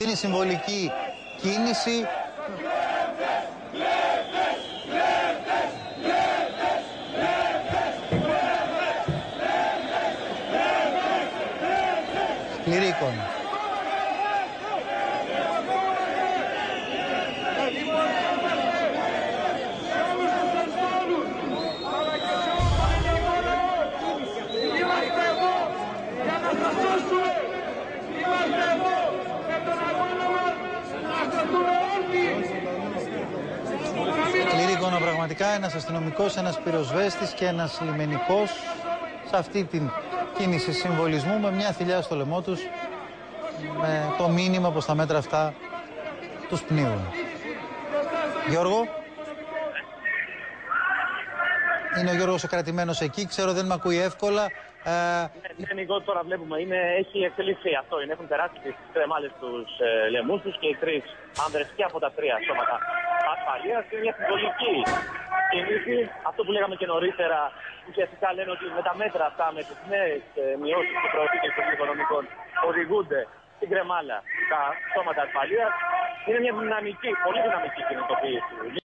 Είναι η συμβολική κίνηση. Σκληρή εικόνα. Σκληρή εικόνα πραγματικά, ένας αστυνομικός, ένας πυροσβέστης και ένας λιμενικός σε αυτή την κίνηση συμβολισμού με μια θηλιά στο λαιμό τους, με το μήνυμα πως τα μέτρα αυτά τους πνίγουν. Γιώργο. Είναι ο Γιώργος ο κρατημένος εκεί, ξέρω δεν με ακούει εύκολα. Ναι, Νικό, τώρα βλέπουμε, έχει εξελιχθεί αυτό. Έχουν περάσει τις κρεμάλες τους λαιμούς τους και οι τρεις άνδρες και από τα τρία σώματα ασφαλείας. Είναι μια συμβολική κίνηση. Αυτό που λέγαμε και νωρίτερα, ουσιαστικά λένε ότι με τα μέτρα αυτά, με τις νέες μειώσεις και προοπτικές των οικονομικών, οδηγούνται στην κρεμάλα τα σώματα ασφαλείας. Είναι μια δυναμική, πολύ δυναμική κινητοποίηση.